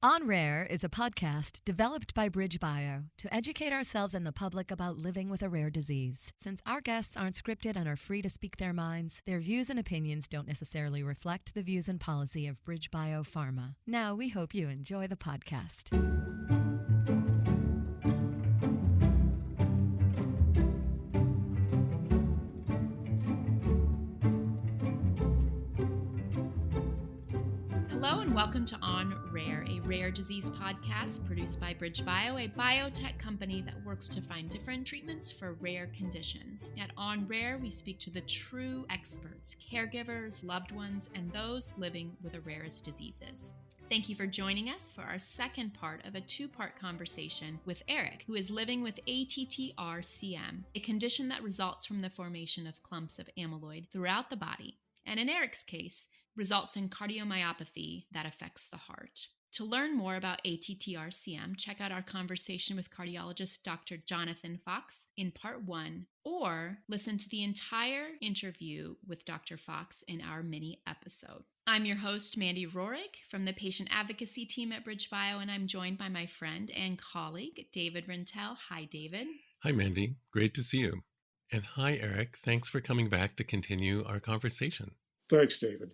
On Rare is a podcast developed by BridgeBio to educate ourselves and the public about living with a rare disease. Since our guests aren't scripted and are free to speak their minds, their views and opinions don't necessarily reflect the views and policy of BridgeBio Pharma. Now, we hope you enjoy the podcast. Hello and welcome to On Rare, a rare disease podcast produced by BridgeBio, a biotech company that works to find different treatments for rare conditions. At On Rare, we speak to the true experts, caregivers, loved ones, and those living with the rarest diseases. Thank you for joining us for our second part of a two-part conversation with Eric, who is living with ATTR-CM, a condition that results from the formation of clumps of amyloid throughout the body, and in Eric's case, results in cardiomyopathy that affects the heart. To learn more about ATTR-CM, check out our conversation with cardiologist Dr. Jonathan Fox in part 1, or listen to the entire interview with Dr. Fox in our mini episode. I'm your host, Mandy Rohrig, from the Patient Advocacy team at BridgeBio, and I'm joined by my friend and colleague, David Rintell. Hi, David. Hi, Mandy. Great to see you. And hi, Eric. Thanks for coming back to continue our conversation. Thanks, David.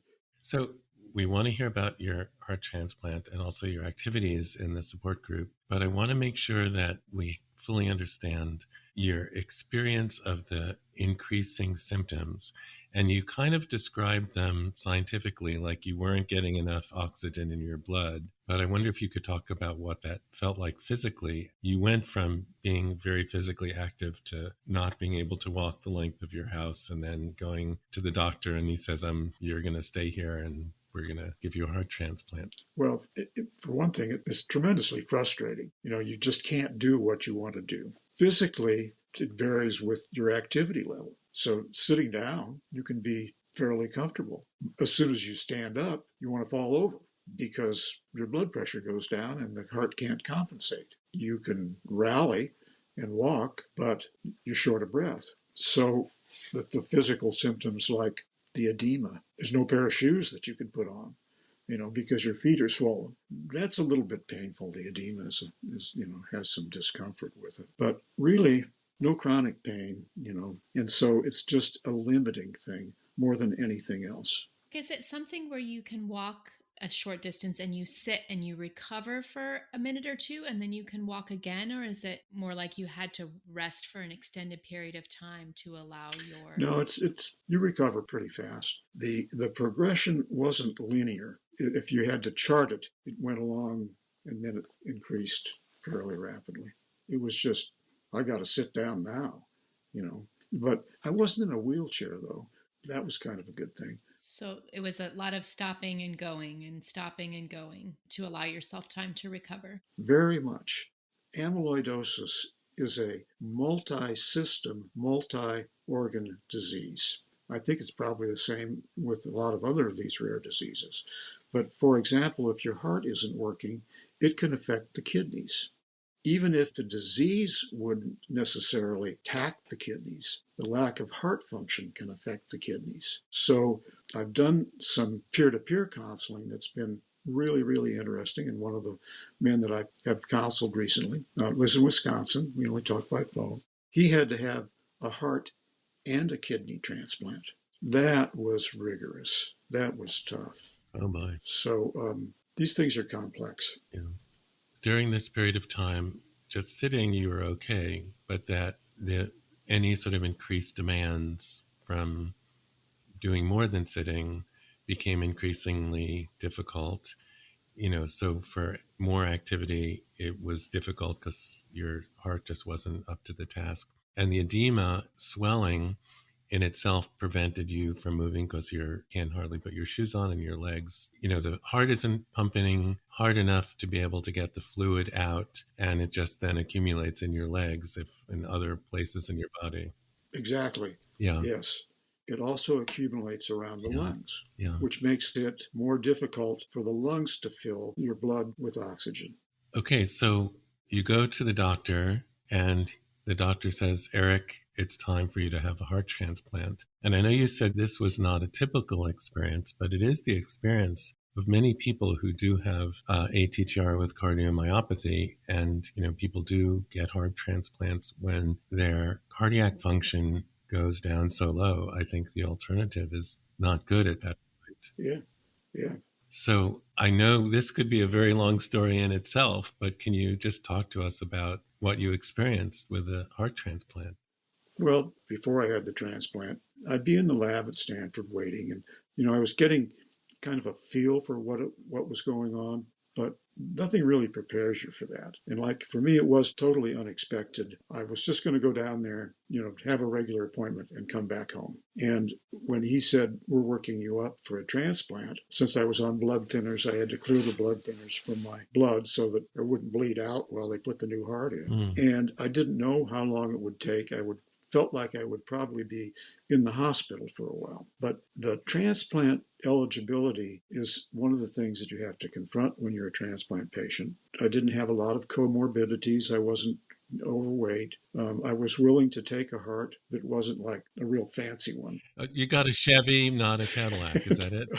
So we want to hear about your heart transplant and also your activities in the support group, but I want to make sure that we fully understand your experience of the increasing symptoms. And you kind of described them scientifically, like you weren't getting enough oxygen in your blood. But I wonder if you could talk about what that felt like physically. You went from being very physically active to not being able to walk the length of your house, and then going to the doctor and he says, you're going to stay here and we're going to give you a heart transplant. Well, for one thing, it's tremendously frustrating. You just can't do what you want to do. Physically, it varies with your activity level. So sitting down, you can be fairly comfortable. As soon as you stand up, you want to fall over because your blood pressure goes down and the heart can't compensate. You can rally and walk, but you're short of breath. So the physical symptoms like the edema, there's no pair of shoes that you can put on, because your feet are swollen. That's a little bit painful. The edema has some discomfort with it, but really no chronic pain, and so it's just a limiting thing more than anything else. Is it something where you can walk a short distance and you sit and you recover for a minute or two and then you can walk again? Or is it more like you had to rest for an extended period of time to allow your... No, it's you recover pretty fast. The progression wasn't linear. If you had to chart it, it went along and then it increased fairly rapidly. It was just, I got to sit down now, But I wasn't in a wheelchair, though. That was kind of a good thing. So it was a lot of stopping and going to allow yourself time to recover. Very much. Amyloidosis is a multi-system, multi-organ disease. I think it's probably the same with a lot of other of these rare diseases. But for example, if your heart isn't working, it can affect the kidneys. Even if the disease wouldn't necessarily attack the kidneys, the lack of heart function can affect the kidneys. So I've done some peer-to-peer counseling that's been really, really interesting. And one of the men that I have counseled recently was in Wisconsin. We only talked by phone. He had to have a heart and a kidney transplant. That was rigorous. That was tough. Oh, my. So these things are complex. Yeah. During this period of time, just sitting, you were okay, but that any sort of increased demands from doing more than sitting became increasingly difficult. So for more activity, it was difficult because your heart just wasn't up to the task. And the edema, swelling, in itself prevented you from moving because you can't hardly put your shoes on and your legs. The heart isn't pumping hard enough to be able to get the fluid out, and it just then accumulates in your legs in other places in your body. Exactly. Yeah. Yes. It also accumulates around the lungs, yeah, which makes it more difficult for the lungs to fill your blood with oxygen. Okay, so you go to the doctor and the doctor says, Eric, it's time for you to have a heart transplant. And I know you said this was not a typical experience, but it is the experience of many people who do have ATTR with cardiomyopathy, and people do get heart transplants when their cardiac function goes down so low. I think the alternative is not good at that point. Yeah, yeah. So I know this could be a very long story in itself, but can you just talk to us about what you experienced with a heart transplant? Well, before I had the transplant, I'd be in the lab at Stanford waiting, and I was getting kind of a feel for what was going on, but nothing really prepares you for that. And like for me, it was totally unexpected. I was just going to go down there, have a regular appointment and come back home. And when he said, "We're working you up for a transplant," since I was on blood thinners, I had to clear the blood thinners from my blood so that it wouldn't bleed out while they put the new heart in. And I didn't know how long it would take. Felt like I would probably be in the hospital for a while. But the transplant eligibility is one of the things that you have to confront when you're a transplant patient. I didn't have a lot of comorbidities. I wasn't overweight. I was willing to take a heart that wasn't like a real fancy one. You got a Chevy, not a Cadillac. Is that it?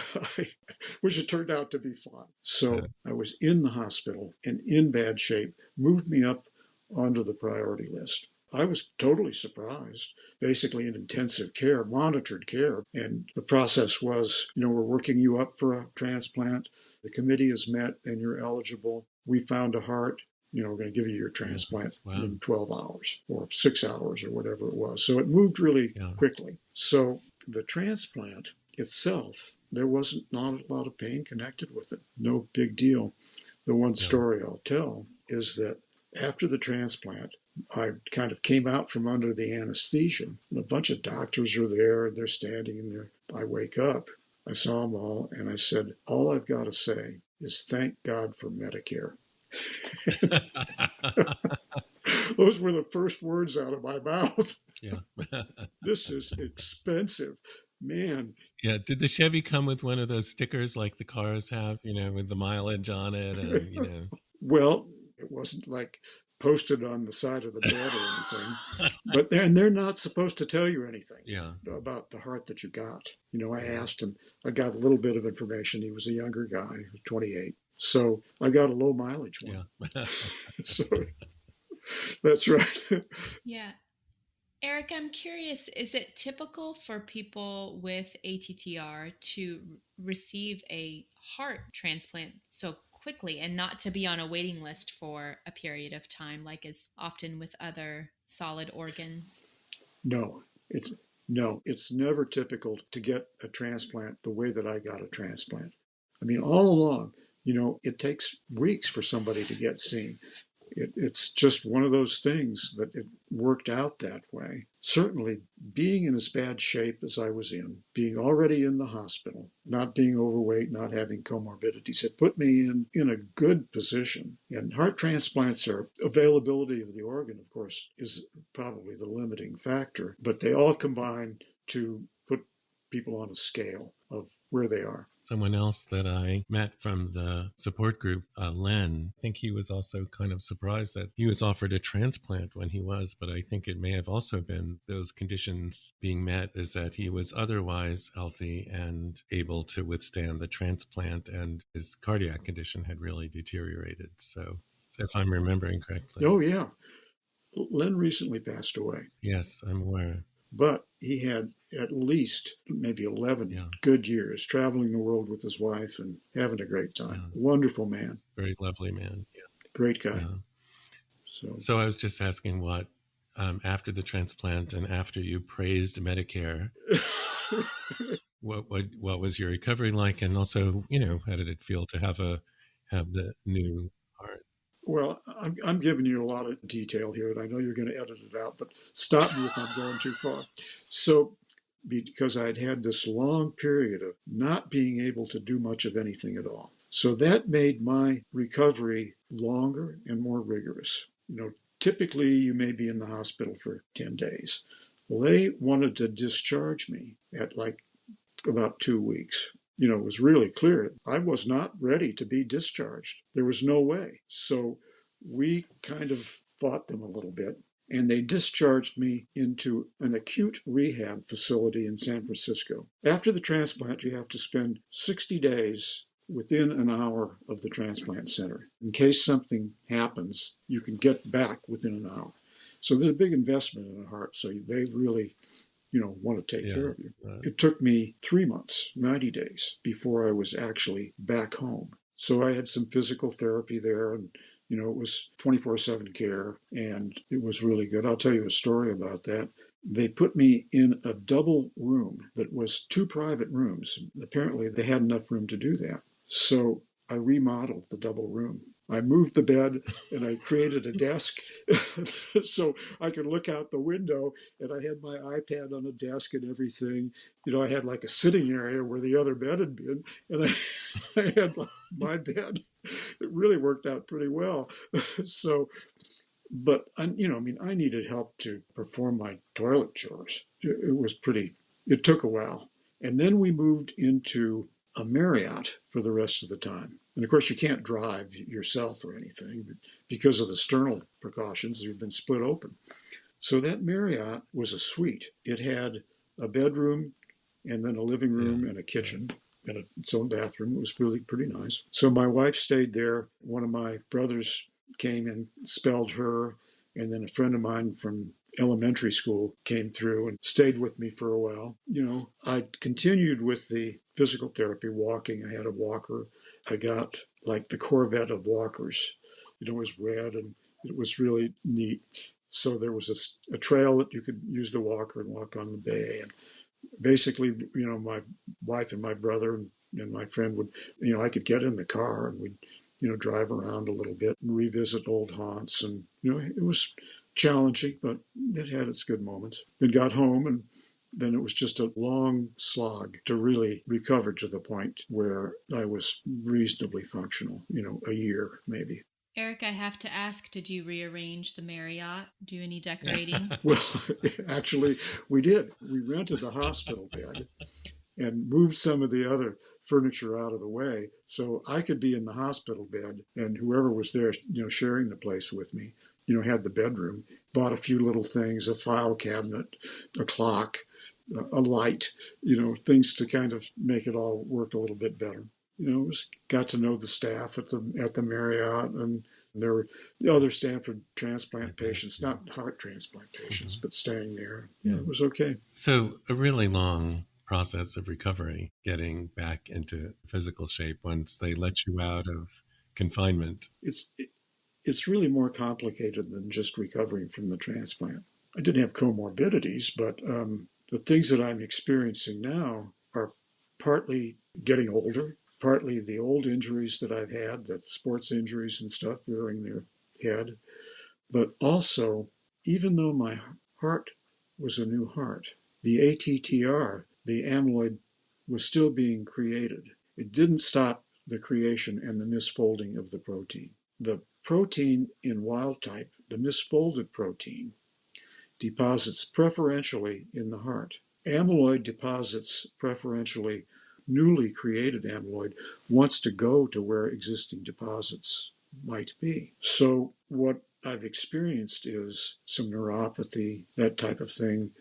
Which it turned out to be fine. So I was in the hospital and in bad shape, moved me up onto the priority list. I was totally surprised, basically in intensive care, monitored care. And the process was, we're working you up for a transplant. The committee is met and you're eligible. We found a heart. We're going to give you your transplant in 12 hours or 6 hours or whatever it was. So it moved really quickly. So the transplant itself, there wasn't not a lot of pain connected with it. No big deal. The one story I'll tell is that after the transplant, I kind of came out from under the anesthesia. And a bunch of doctors are there. They're standing in there. I wake up. I saw them all. And I said, all I've got to say is thank God for Medicare. Those were the first words out of my mouth. Yeah. This is expensive. Man. Yeah. Did the Chevy come with one of those stickers like the cars have, with the mileage on it? And, Well, it wasn't like posted on the side of the bed or anything, but they're not supposed to tell you anything about the heart that you got. I asked him, I got a little bit of information. He was a younger guy, he was 28. So I got a low mileage one. Yeah. So that's right. Yeah. Eric, I'm curious, is it typical for people with ATTR to receive a heart transplant so quickly and not to be on a waiting list for a period of time, like is often with other solid organs? No, it's never typical to get a transplant the way that I got a transplant. I mean, all along, it takes weeks for somebody to get seen. It's just one of those things that it worked out that way. Certainly, being in as bad shape as I was in, being already in the hospital, not being overweight, not having comorbidities, it put me in a good position. And heart transplants availability of the organ, of course, is probably the limiting factor, but they all combine to put people on a scale of where they are. Someone else that I met from the support group, Len, I think he was also kind of surprised that he was offered a transplant when he was, but I think it may have also been those conditions being met, is that he was otherwise healthy and able to withstand the transplant, and his cardiac condition had really deteriorated. So if I'm remembering correctly. Oh, yeah. Len recently passed away. Yes, I'm aware. But he had at least maybe 11 good years traveling the world with his wife and having a great time. Wonderful man. Very lovely man. Yeah. Great guy. So I was just asking what, after the transplant and after you praised Medicare, what was your recovery like? And also, how did it feel to have the new heart? Well, I'm giving you a lot of detail here, and I know you're going to edit it out, but stop me if I'm going too far. So, because I'd had this long period of not being able to do much of anything at all. So that made my recovery longer and more rigorous. Typically you may be in the hospital for 10 days. Well, they wanted to discharge me at like about 2 weeks. It was really clear I was not ready to be discharged. There was no way. So we kind of fought them a little bit, and they discharged me into an acute rehab facility in San Francisco. After the transplant, you have to spend 60 days within an hour of the transplant center. In case something happens, you can get back within an hour. So there's a big investment in the heart. So they really, want to take care of you. It took me 3 months, 90 days, before I was actually back home. So I had some physical therapy there, and it was 24/7 care, and it was really good. I'll tell you a story about that. They put me in a double room that was 2 private rooms. Apparently, they had enough room to do that. So I remodeled the double room. I moved the bed and I created a desk so I could look out the window, and I had my iPad on a desk and everything. I had like a sitting area where the other bed had been, and I had my bed. It really worked out pretty well. So, but I needed help to perform my toilet chores. It took a while. And then we moved into a Marriott for the rest of the time. And of course, you can't drive yourself or anything, but because of the sternal precautions, you've been split open. So that Marriott was a suite. It had a bedroom and then a living room and a kitchen and its own bathroom. It was really pretty nice. So my wife stayed there. One of my brothers came and spelled her, and then a friend of mine from elementary school came through and stayed with me for a while. I continued with the physical therapy, walking. I had a walker. I got like the Corvette of walkers. It was red and it was really neat. So there was a trail that you could use the walker and walk on the bay. And basically, my wife and my brother and my friend would, I could get in the car and we'd, drive around a little bit and revisit old haunts. And, it was challenging, but it had its good moments. Then got home, and then it was just a long slog to really recover to the point where I was reasonably functional, a year maybe. Eric, I have to ask, did you rearrange the Marriott? Do any decorating? Well, actually, we did. We rented the hospital bed and moved some of the other furniture out of the way so I could be in the hospital bed, and whoever was there, sharing the place with me, had the bedroom, bought a few little things, a file cabinet, a clock, a light, things to kind of make it all work a little bit better. Got to know the staff at the Marriott, and there were the other Stanford transplant patients, not heart transplant patients, but staying there. Yeah, it was okay. So a really long process of recovery, getting back into physical shape once they let you out of confinement. It's really more complicated than just recovering from the transplant. I didn't have comorbidities, but the things that I'm experiencing now are partly getting older, partly the old injuries that I've had, the sports injuries and stuff rearing their head. But also, even though my heart was a new heart, the ATTR, the amyloid, was still being created. It didn't stop the creation and the misfolding of the protein. The protein in wild type, the misfolded protein, deposits preferentially in the heart. Amyloid deposits preferentially. Newly created amyloid wants to go to where existing deposits might be. So what I've experienced is some neuropathy, that type of thing,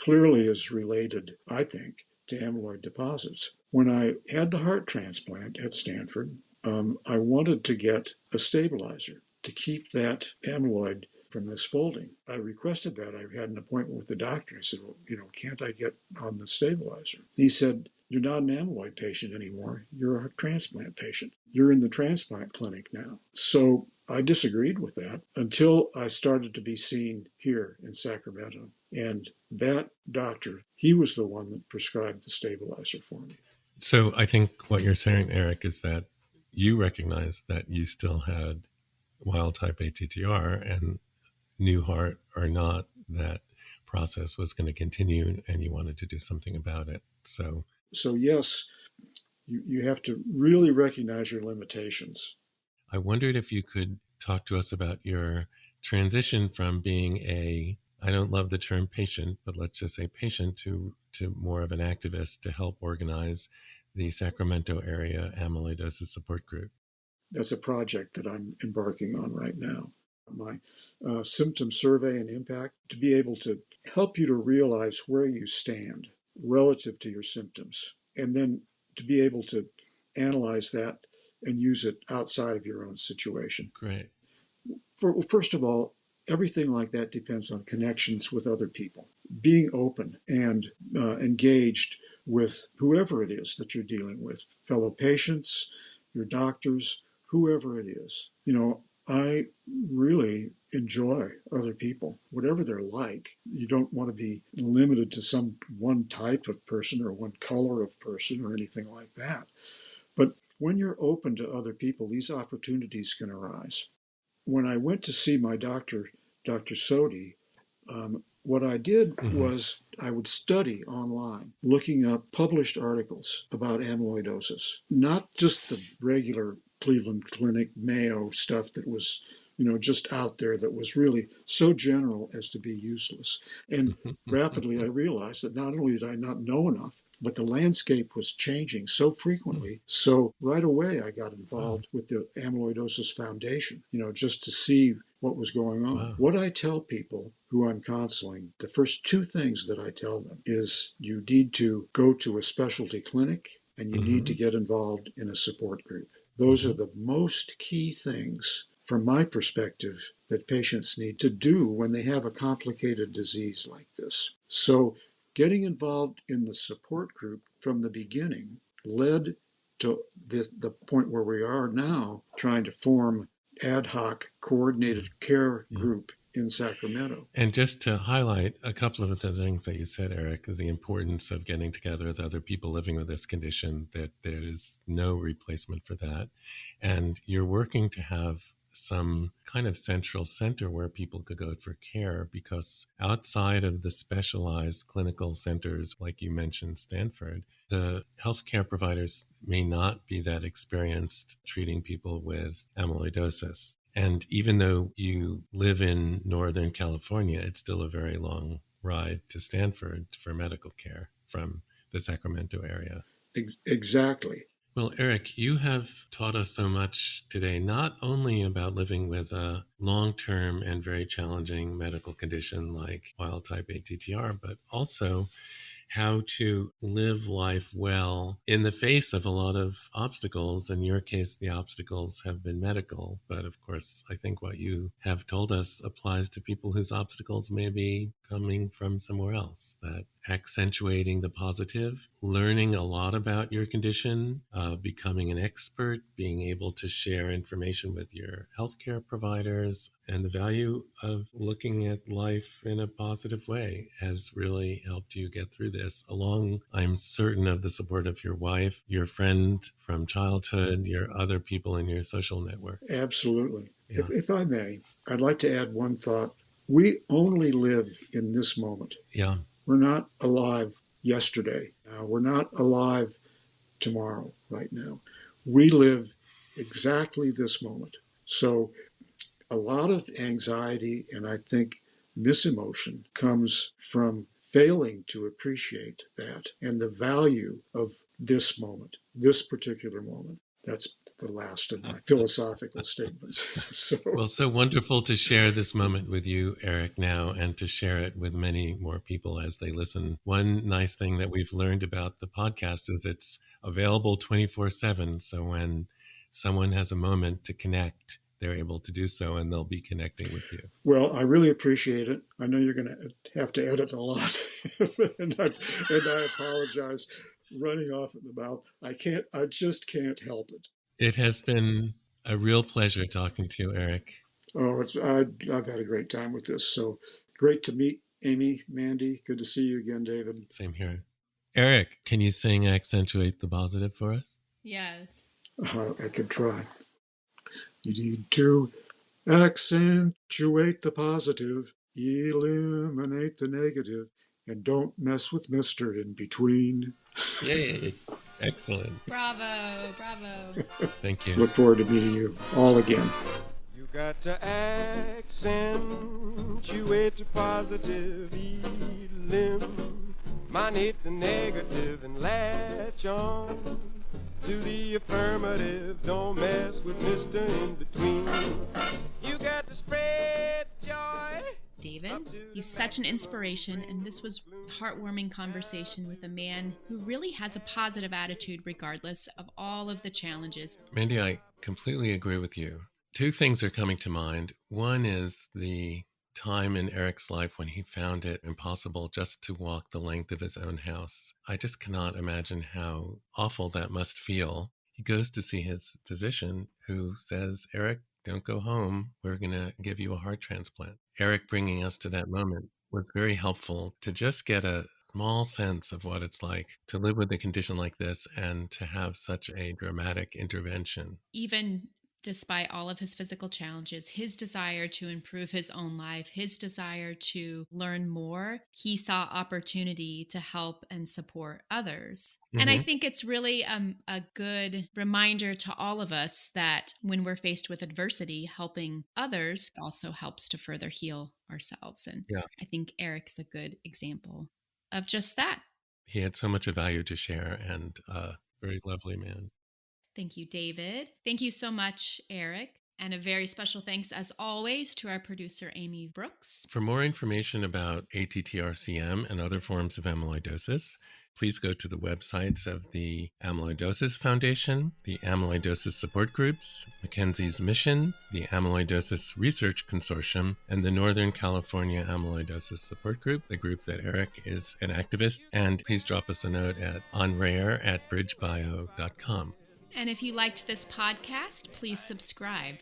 clearly is related, I think, to amyloid deposits. When I had the heart transplant at Stanford, I wanted to get a stabilizer to keep that amyloid from misfolding. I requested that. I had an appointment with the doctor. I said, well, can't I get on the stabilizer? He said, you're not an amyloid patient anymore. You're a transplant patient. You're in the transplant clinic now. So I disagreed with that until I started to be seen here in Sacramento. And that doctor, he was the one that prescribed the stabilizer for me. So I think what you're saying, Eric, is that you recognized that you still had wild type ATTR and new heart or not, that process was going to continue and you wanted to do something about it. So yes, you have to really recognize your limitations. I wondered if you could talk to us about your transition from being I don't love the term patient, but let's just say patient, to more of an activist to help organize the Sacramento area amyloidosis support group. That's a project that I'm embarking on right now. My symptom survey and impact, to be able to help you to realize where you stand relative to your symptoms, and then to be able to analyze that and use it outside of your own situation. Great. First of all, everything like that depends on connections with other people. Being open and engaged with whoever it is that you're dealing with, fellow patients, your doctors, whoever it is. I really enjoy other people, whatever they're like. You don't want to be limited to some one type of person or one color of person or anything like that. But when you're open to other people, these opportunities can arise. When I went to see my doctor, Dr. Sodi, what I did was I would study online, looking up published articles about amyloidosis, not just the regular Cleveland Clinic, Mayo stuff that was, just out there that was really so general as to be useless. And rapidly I realized that not only did I not know enough, but the landscape was changing so frequently. So right away I got involved with the Amyloidosis Foundation, just to see what was going on. Wow. What I tell people who I'm counseling, the first two things that I tell them is you need to go to a specialty clinic and you need to get involved in a support group. Those are the most key things, from my perspective, that patients need to do when they have a complicated disease like this. So getting involved in the support group from the beginning led to the point where we are now, trying to form ad hoc coordinated care group in Sacramento. And just to highlight a couple of the things that you said, Eric, is the importance of getting together with other people living with this condition, that there is no replacement for that. And you're working to have some kind of central center where people could go for care, because outside of the specialized clinical centers, like you mentioned, Stanford, the healthcare providers may not be that experienced treating people with amyloidosis. And even though you live in Northern California, it's still a very long ride to Stanford for medical care from the Sacramento area. Exactly. Well, Eric, you have taught us so much today, not only about living with a long-term and very challenging medical condition like wild-type ATTR, but also how to live life well in the face of a lot of obstacles. In your case, the obstacles have been medical. But of course, I think what you have told us applies to people whose obstacles may be coming from somewhere else, that accentuating the positive, learning a lot about your condition, becoming an expert, being able to share information with your healthcare providers, and the value of looking at life in a positive way has really helped you get through this, along, I'm certain, of the support of your wife, your friend from childhood, your other people in your social network. Absolutely. Yeah. If I may, I'd like to add one thought. We only live in this moment. Yeah. We're not alive yesterday. We're not alive tomorrow, right now. We live exactly this moment. So a lot of anxiety and I think misemotion comes from failing to appreciate that and the value of this moment, this particular moment. That's the last of my philosophical statements. Well, so wonderful to share this moment with you, Eric, now, and to share it with many more people as they listen. One nice thing that we've learned about the podcast is it's available 24/7. So when someone has a moment to connect, they're able to do so, and they'll be connecting with you. Well, I really appreciate it. I know you're going to have to edit a lot, and I apologize. Running off at the mouth. I just can't help it. It has been a real pleasure talking to you, Eric. Oh, I've had a great time with this. So great to meet Amy, Mandy. Good to see you again, David. Same here. Eric, can you sing Accentuate the Positive for us? Yes. I could try. You need to accentuate the positive, eliminate the negative, and don't mess with Mr. in between. Yay. Excellent. Bravo. Thank you. Look forward to meeting you all again. You got to accentuate the positive, eliminate the negative, and latch on to the affirmative. Don't mess with Mr. In Between. You got to spread joy. David, he's such an inspiration, and this was heartwarming conversation with a man who really has a positive attitude regardless of all of the challenges. Mandy, I completely agree with you. Two things are coming to mind. One is the time in Eric's life when he found it impossible just to walk the length of his own house. I just cannot imagine how awful that must feel. He goes to see his physician who says, Eric, don't go home. We're going to give you a heart transplant. Eric bringing us to that moment was very helpful to just get a small sense of what it's like to live with a condition like this and to have such a dramatic intervention. Even despite all of his physical challenges, his desire to improve his own life, his desire to learn more, he saw opportunity to help and support others. And I think it's really a good reminder to all of us that when we're faced with adversity, helping others also helps to further heal ourselves. And I think Eric's a good example of just that. He had so much of value to share, and very lovely man. Thank you, David. Thank you so much, Eric. And a very special thanks, as always, to our producer, Amy Brooks. For more information about ATTR-CM and other forms of amyloidosis, please go to the websites of the Amyloidosis Foundation, the Amyloidosis Support Groups, Mackenzie's Mission, the Amyloidosis Research Consortium, and the Northern California Amyloidosis Support Group, the group that Eric is an activist. And please drop us a note at onrare@bridgebio.com. And if you liked this podcast, please subscribe.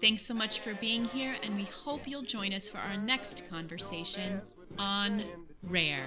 Thanks so much for being here, and we hope you'll join us for our next conversation on Rare.